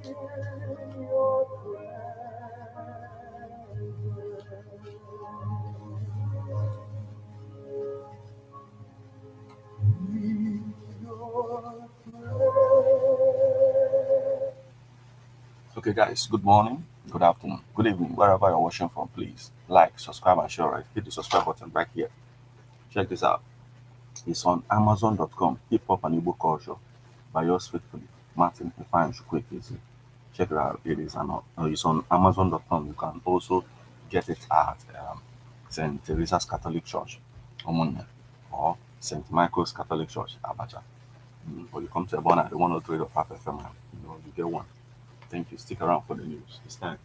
Okay, guys, good morning, good afternoon, good evening, wherever you're watching from, please like, subscribe, and share. Right, hit the subscribe button right here. Check this out. It's on Amazon.com, Hip Hop and Igbo Culture by yours faithfully, Martin Ifeanyi Chukwuekezi. Check it out. It's on Amazon.com. You can also get it at St. Teresa's Catholic Church, Omunne, or St. Michael's Catholic Church, Abacha. Or you come to Ebona, the 103 of Half FM, you get one. Thank you. Stick around for the news. It's time.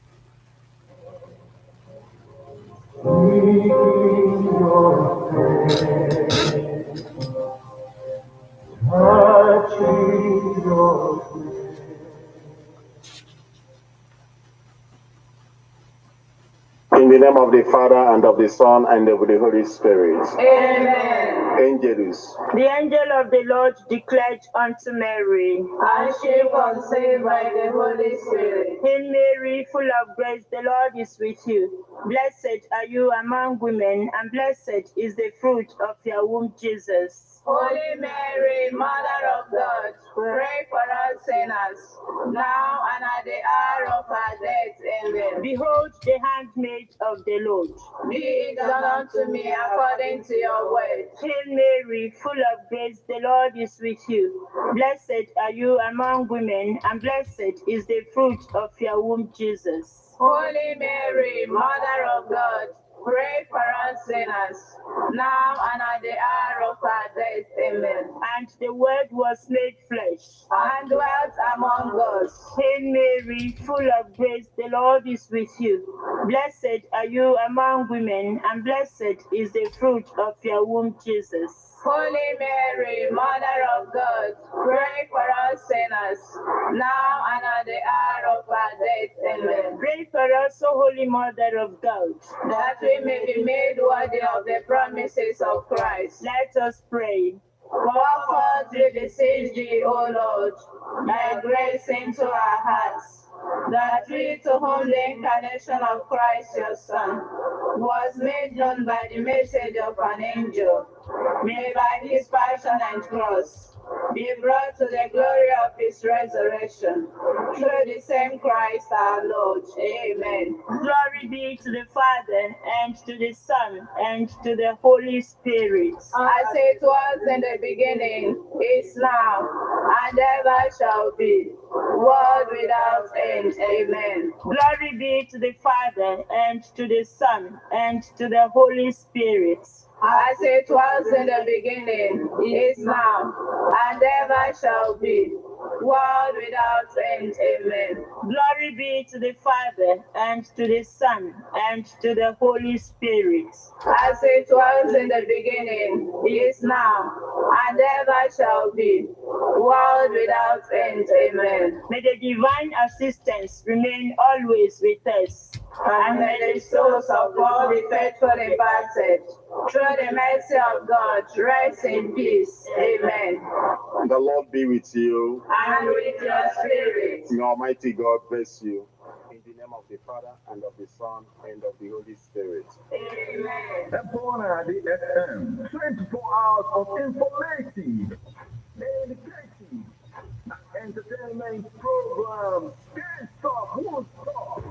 In the name of the Father, and of the Son, and of the Holy Spirit. Amen. Angelus. The angel of the Lord declared unto Mary, and she conceived by the Holy Spirit. Hail Mary, full of grace, the Lord is with you. Blessed are you among women, and blessed is the fruit of your womb, Jesus. Holy Mary, Mother of God, pray for us sinners, now and at the hour of our death. Amen. Behold the handmaid of the Lord. Be it done unto me according to your word. Hail Mary, full of grace, the Lord is with you. Blessed are you among women, and blessed is the fruit of your womb, Jesus. Holy Mary, Mother of God, pray for us sinners, now and at the hour of our death. Amen. And the Word was made flesh, and dwelt among us. Hail Mary, full of grace, the Lord is with you. Blessed are you among women, and blessed is the fruit of your womb, Jesus. Holy Mary, Mother of God, pray for us sinners, now and at the hour of our death. Amen. Pray for us, O Holy Mother of God, that we may be made worthy of the promises of Christ. Let us pray. Pour forth, we beseech thee, O Lord, thy grace into our hearts, that we, to whom the incarnation of Christ your Son was made known by the message of an angel, may by his passion and cross be brought to the glory of his resurrection, through the same Christ our Lord. Amen. Glory be to the Father, and to the Son, and to the Holy Spirit. As it was in the beginning, is now, and ever shall be, world without end. Amen. Glory be to the Father, and to the Son, and to the Holy Spirit. As it was in the beginning, is now, and ever shall be, world without end. Amen. Glory be to the Father, and to the Son, and to the Holy Spirit. As it was in the beginning, is now, and ever shall be, world without end. Amen. May the divine assistance remain always with us, and may the souls of all the faithful departed, through the mercy of God, rest in peace. Amen. The Lord be with you. And with your spirit. May Almighty God bless you. In the name of the Father, and of the Son, and of the Holy Spirit. Amen. Ebona the FM, 24 hours of informative, educative, and entertainment programs. Can't stop, won't stop.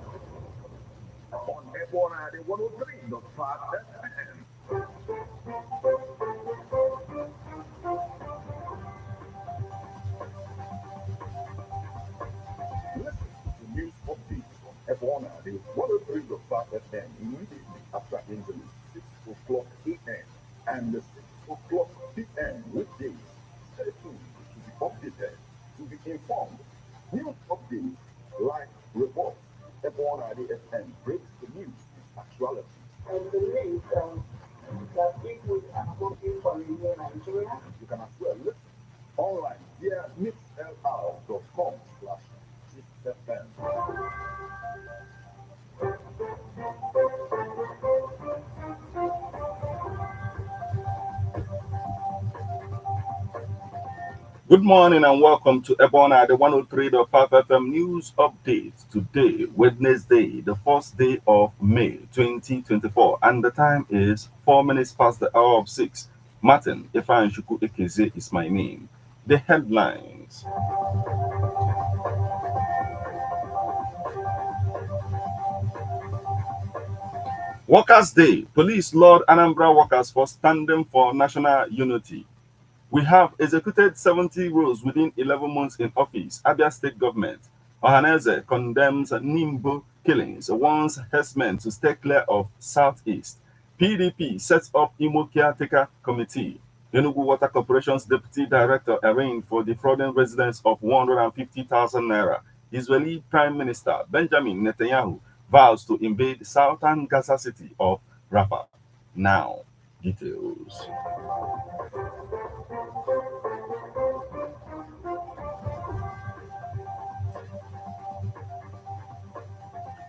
On Ebona the 103.5 FM. Listen to news updates on Ebona the 103.5 FM immediately after Angeles, 6 o'clock a.m. and 6 o'clock p.m. weekdays. Stay tuned to be updated, to be informed. News updates, live reports. Ebona the FM breaks the news with actuality. And believe that people are hoping for a new Nigeria. You can as well listen online via mixlr.com/6FM. Good morning and welcome to Ebona, the 103.5 FM news update. Today, Wednesday, the first day of May 2024, and the time is 4 minutes past the hour of 6. Martin Ifanchuku Ekeze is my name. The headlines. Workers' Day. Police laud Anambra workers for standing for national unity. We have executed 70 roles within 11 months in office. Abia State Government. Ohaneze condemns Nimbo killings, warns herdsmen to stay clear of Southeast. PDP sets up Imo Caretaker Committee. Enugu Water Corporation's Deputy Director arraigned for defrauding residents of 150,000 naira. Israeli Prime Minister Benjamin Netanyahu vows to invade southern Gaza city of Rafah. Now, details.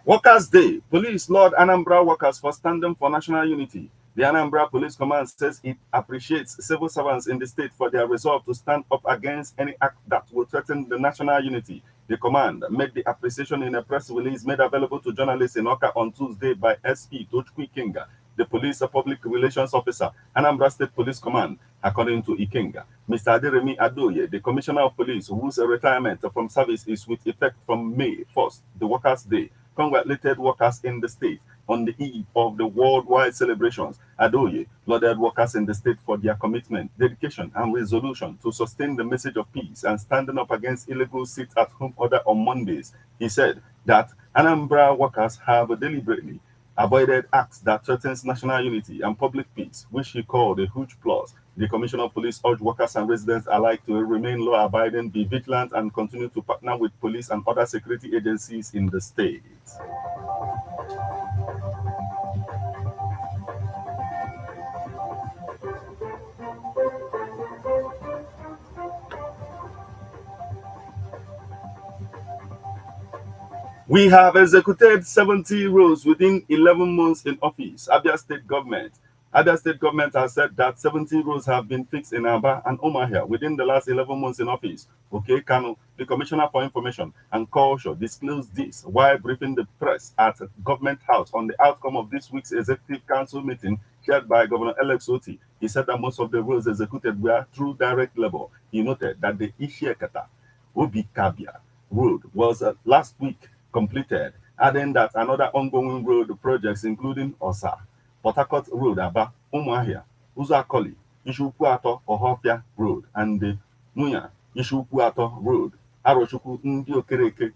Workers' Day. Police laud Anambra workers for standing for national unity. The Anambra Police Command says it appreciates civil servants in the state for their resolve to stand up against any act that will threaten the national unity. The command made the appreciation in a press release made available to journalists in Oka on Tuesday by SP Tochukwu Ikenga, the police public relations officer, Anambra State Police Command, according to Ikenga. Mr. Aderemi Adoye, the Commissioner of Police, whose retirement from service is with effect from May 1st, the Workers' Day, congratulated workers in the state on the eve of the worldwide celebrations. Adoye lauded workers in the state for their commitment, dedication, and resolution to sustain the message of peace and standing up against illegal sit-at-home order on Mondays. He said that Anambra workers have deliberately avoided acts that threatens national unity and public peace, which he called a huge plus. The Commissioner of Police urged workers and residents alike to remain law-abiding, be vigilant, and continue to partner with police and other security agencies in the state. We have executed 70 roles within 11 months in office. Abia State Government. Abia State Government has said that 70 roles have been fixed in Aba and Omahia within the last 11 months in office. Okay, Kano, the Commissioner for Information and Culture, disclosed this while briefing the press at Government House on the outcome of this week's Executive Council meeting chaired by Governor Alex Oti. He said that most of the roles executed were through direct labor. He noted that the Ishiekata Obi Kabia Road was last week completed, adding that another ongoing road projects including Osa, Port Harcourt Road, Aba, Umuahia, Uzuakoli, Ishupuato, Ohofia Road, and the Muya, Ishupuato Road, Arochuku, Ndiokereke,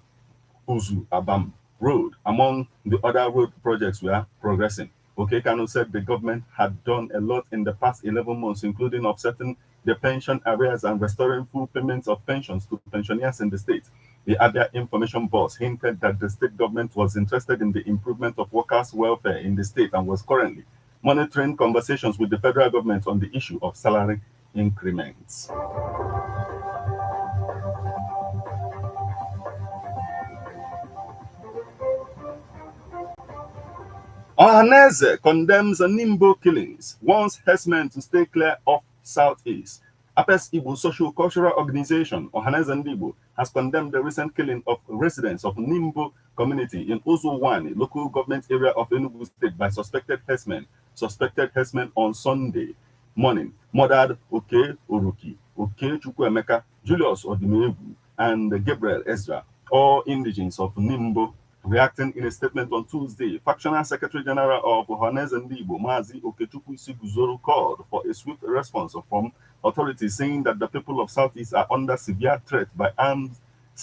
Uzu, Abam Road, among the other road projects were progressing. Okekano said the government had done a lot in the past 11 months, including offsetting the pension arrears and restoring full payments of pensions to pensioners in the state. The Abia Information Boss hinted that the state government was interested in the improvement of workers' welfare in the state and was currently monitoring conversations with the federal government on the issue of salary increments. Ohaneze condemns Nimbo killings, warns herdsmen to stay clear of Southeast. Apes Igbo Social Cultural Organization, Ohaneze Ndibo, has condemned the recent killing of residents of Nimbo community in Uzuwani, local government area of Enugu State, by suspected herdsmen. Suspected herdsmen on Sunday morning murdered Oke Oruki, Oke Chukwuemeka, Julius Odimegu, and Gabriel Ezra, all indigenes of Nimbo. Reacting in a statement on Tuesday, Factional Secretary General of Ohaneze Ndibo, Mazi Okechukwu Siguzoro, called for a swift response from authorities, saying that the people of Southeast are under severe threat by armed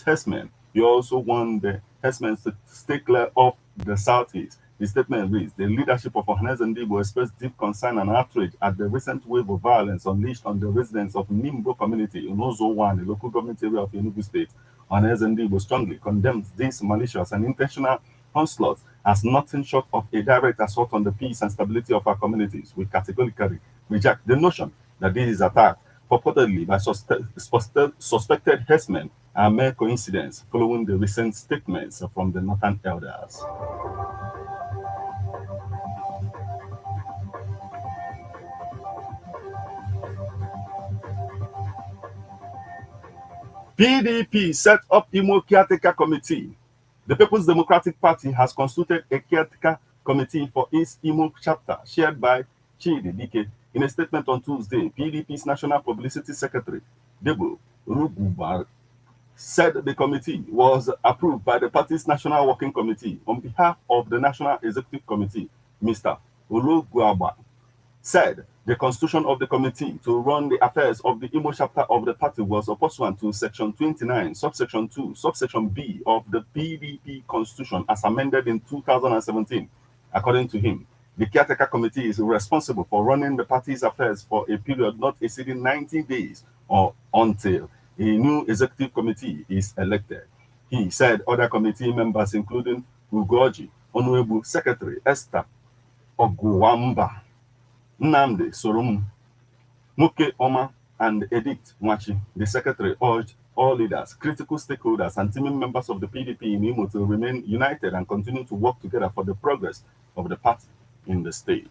herdsmen. He also warned the herdsmen to stay clear of the Southeast. The statement reads, the leadership of Ohaneze Ndibo expressed deep concern and outrage at the recent wave of violence unleashed on the residents of Nimbo community in Ozowan, a local government area of Enugu State. Ohaneze Ndibo strongly condemns this malicious and intentional onslaught as nothing short of a direct assault on the peace and stability of our communities. We categorically reject the notion that this attack, purportedly by suspected herdsmen, are mere coincidence following the recent statements from the Northern elders. PDP set up Imo Caretaker Committee. The People's Democratic Party has constituted a caretaker committee for its Imo chapter, chaired by Chidi Dike. In a statement on Tuesday, PDP's National Publicity Secretary, Debo Rugubar, said the committee was approved by the party's National Working Committee. On behalf of the National Executive Committee, Mr. Oluguaba said the constitution of the committee to run the affairs of the Imo chapter of the party was pursuant to Section 29, Subsection 2, Subsection B of the PDP Constitution as amended in 2017. According to him, the caretaker committee is responsible for running the party's affairs for a period not exceeding 90 days or until a new executive committee is elected. He said other committee members, including Ugoji, Honorable Secretary Esther Oguwamba, Nnamdi Sorum, Muke Oma, and Edith Mwachi, the secretary, urged all leaders, critical stakeholders, and teaming members of the PDP in Imo to remain united and continue to work together for the progress of the party in the state.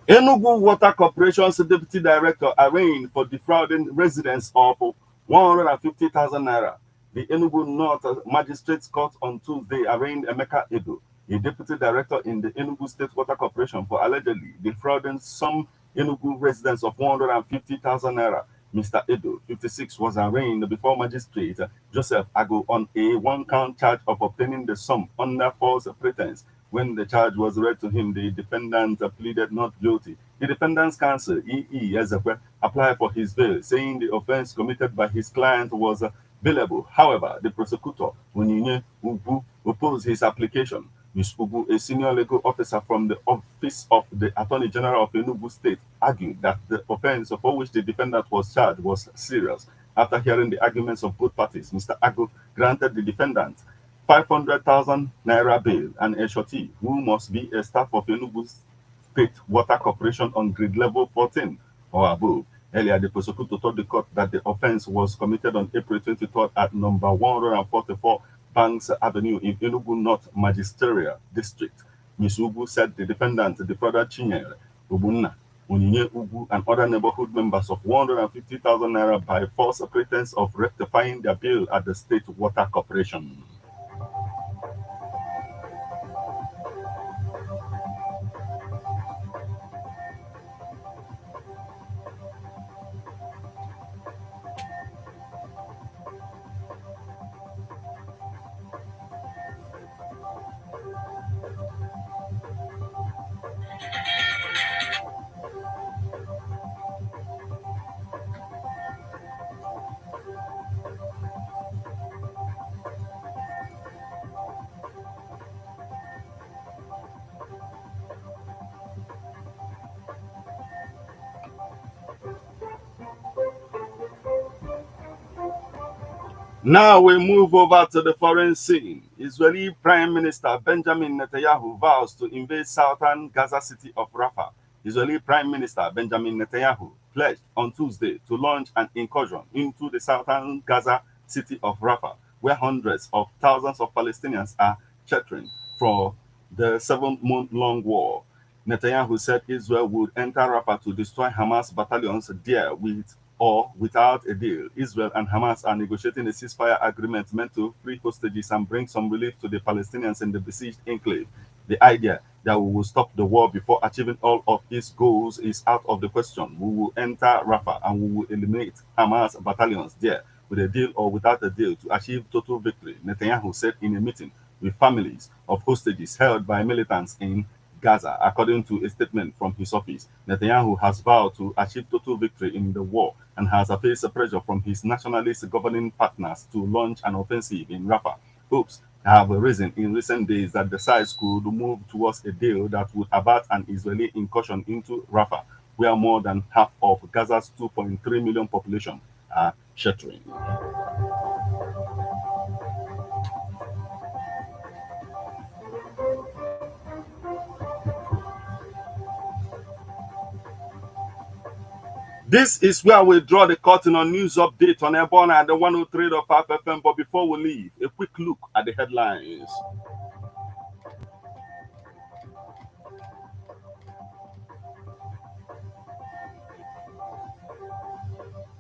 Enugu Water Corporation's deputy director arraigned for defrauding residents of 150,000 naira. The Enugu North Magistrates Court on Tuesday arraigned Emeka Edo, a deputy director in the Enugu State Water Corporation, for allegedly defrauding some Enugu residents of 150,000 naira. Mr. Edo, 56, was arraigned before Magistrate Joseph Ago on a one-count charge of obtaining the sum under false pretense. When the charge was read to him, the defendant pleaded not guilty. The defendant's counsel, E.E. Ezekwe, applied for his bail, saying the offense committed by his client was bailable. However, the prosecutor, Onyinye Ugu, opposed his application. Ms. Ugu, a senior legal officer from the Office of the Attorney General of Enugu State, argued that the offense for which the defendant was charged was serious. After hearing the arguments of both parties, Mr. Ago granted the defendant 500,000 naira bail and a surety who must be a staff of Enugu State Water Corporation on grade level 14 or above. Earlier, the prosecutor told the court that the offense was committed on April 23rd at number 144 Banks Avenue in Enugu North Magisterial District. Ms. Ugu said the defendant defrauded Chinyere, Obunna, Onyinye Ugu, and other neighborhood members of 150,000 naira by false pretense of rectifying their bill at the State Water Corporation. Now we move over to the foreign scene. Israeli Prime Minister Benjamin Netanyahu vows to invade southern Gaza city of Rafah. Israeli Prime Minister Benjamin Netanyahu pledged on Tuesday to launch an incursion into the southern Gaza city of Rafah, where hundreds of thousands of Palestinians are sheltering for the 7-month-long war. Netanyahu said Israel would enter Rafah to destroy Hamas battalions there with or without a deal. Israel and Hamas are negotiating a ceasefire agreement meant to free hostages and bring some relief to the Palestinians in the besieged enclave. The idea that we will stop the war before achieving all of its goals is out of the question. We will enter Rafah and we will eliminate Hamas battalions there with a deal or without a deal to achieve total victory, Netanyahu said in a meeting with families of hostages held by militants in Gaza. According to a statement from his office, Netanyahu has vowed to achieve total victory in the war and has faced pressure from his nationalist governing partners to launch an offensive in Rafah. Hopes have risen in recent days that the sides could move towards a deal that would avert an Israeli incursion into Rafah, where more than half of Gaza's 2.3 million population are sheltering. This is where we draw the curtain on news update on Airborne at the 103.5 FM. But before we leave, a quick look at the headlines.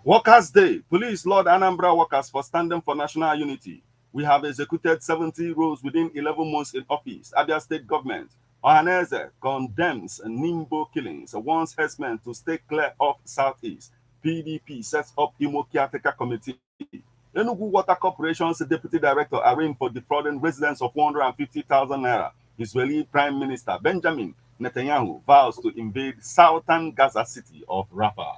Workers' Day. Police laud Anambra workers for standing for national unity. We have executed 70 roles within 11 months in office. Abia State government. Ohaneze condemns Nimbo killings, warns herdsmen to stay clear of Southeast. PDP sets up Imo Caretaker Committee. Enugu Water Corporation's deputy director arraigned for defrauding residents of 150,000 naira. Israeli Prime Minister Benjamin Netanyahu vows to invade southern Gaza city of Rafah.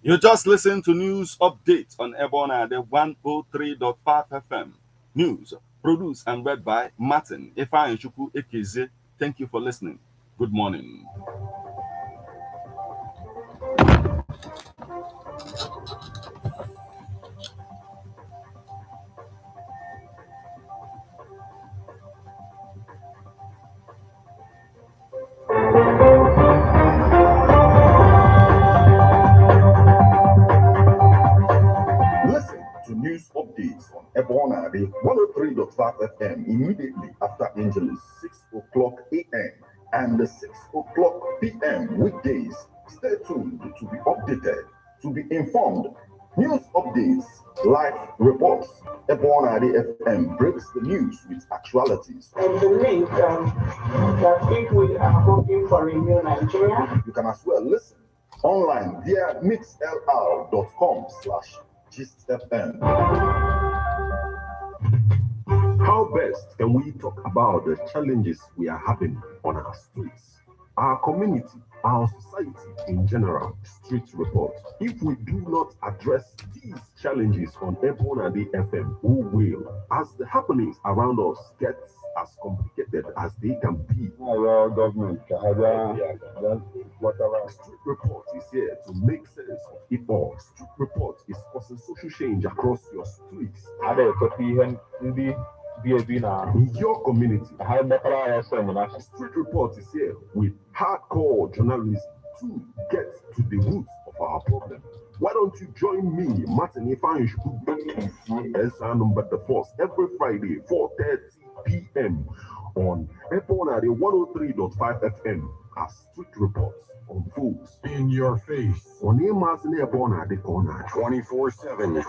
You just listened to news updates on Ebona, the 103.5 FM. News produced and read by Martin Ifeanyi Ekeze. Thank you for listening. Good morning. News updates on Ebona, the 103.5 FM immediately after Angeles, 6 o'clock a.m. and 6 o'clock p.m. weekdays. Stay tuned to be updated, to be informed. News updates, live reports. Ebona, the FM breaks the news with actualities. And the link that if we are hoping for a new Nigeria. You can as well listen online via mixlr.com/GistFM. How best can we talk about the challenges we are having on our streets, our community, our society in general? Street report. If we do not address these challenges on Ebona FM, who will? As the happenings around us get as complicated as they can be. Our government, whatever. Street report is here to make sense of it all. Street report is causing social change across your streets. In your community. Street report is here with hardcore journalism to get to the roots of our problem. Why don't you join me, Martin Ifeanyi number the force every Friday, 4:30 p.m. on Ebona 103.5 FM as Street Reports unfolds in your face on Emazin Ebona the corner 24/7.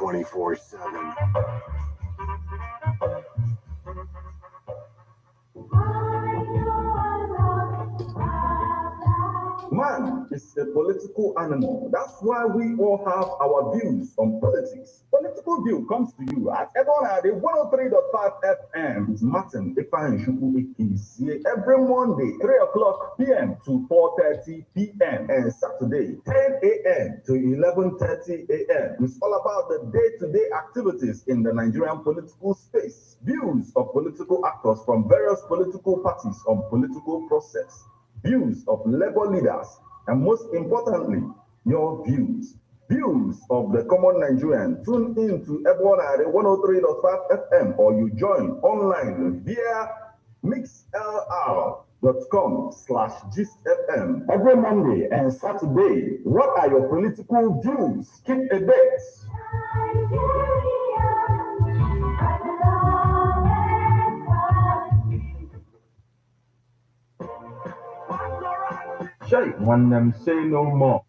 Man is a political animal. That's why we all have our views on politics. Political View comes to you at Ebona, the 103.5 FM. It's Martin Ifeanyi Ekeze every Monday, 3 o'clock p.m. to 4:30 p.m. and Saturday, 10 a.m. to 11:30 a.m. It's all about the day-to-day activities in the Nigerian political space. Views of political actors from various political parties on political process. Views of labor leaders, and most importantly, your views. Views of the common Nigerian. Tune in to Ebona 103.5 FM or you join online via mixlr.com/GistFM every Monday and Saturday. What are your political views? Keep a date. Shay, when them say no more.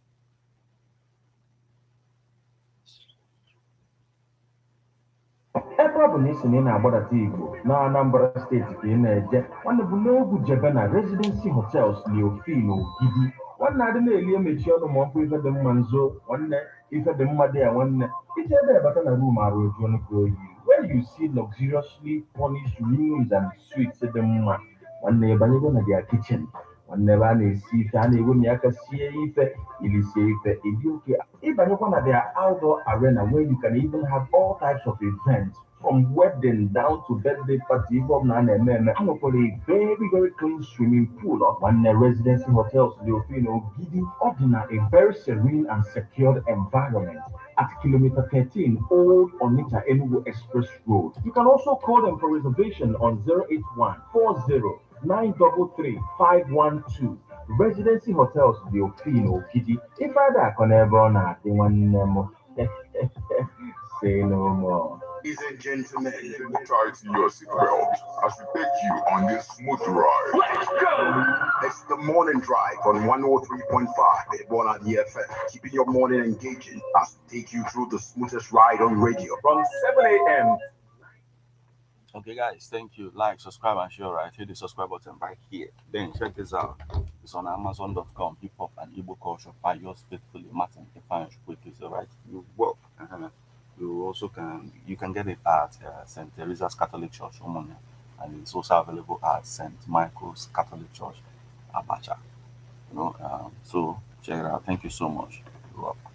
Ebe ọ bụ na isi na ị na-agbadata Igbo na Anambra steeti ka ị na-eje nwanne bụ n'ogwu jebe na Residency Hotels Leofin Ogidi nwanne adị na-eli emechi ọnụ ma ọkụ ife dị mma nzo nwanne ife dị mma dị ya nwanne ije ebe ebata na room arụ eju ọnụ ka oyi where you see luxuriously furnished rooms and suites dị mma nwanne ịbanyego na their kitchen nwanne ebe a na-esi ife a na-ewe aka sie ife ilisie ife ịdị oke ịbanyekwa na their outdoor arena where you can even have all types of events from wedding down to birthday party even na na-eme and for a very clean swimming pool of one Residency Hotels Leofin Ogidi ordinary a very serene and secured environment at kilometer 13 Old Onitsha Enugu Express Road. You can also call them for reservation on 081 40 933 512. Residency Hotels Leofino Gidi. If I da konebona, they want say no more. Ladies and gentlemen, tighten your seatbelt as we take you on this smooth ride. Let's go! It's the morning drive on 103.5 Ebola DFM, keeping your morning engaging as we take you through the smoothest ride on radio from 7 a.m. Okay, guys, thank you. Like, subscribe, and share. Right, hit the subscribe button right here. Then check this out. It's on Amazon.com. Hip hop and Igbo culture by yours faithfully, Martin Ifeanyi Chukwueke. So, right, you work. You also can get it at St. Teresa's Catholic Church, Omonia, and it's also available at St. Michael's Catholic Church, Abacha. So check it out. Thank you so much. You're welcome.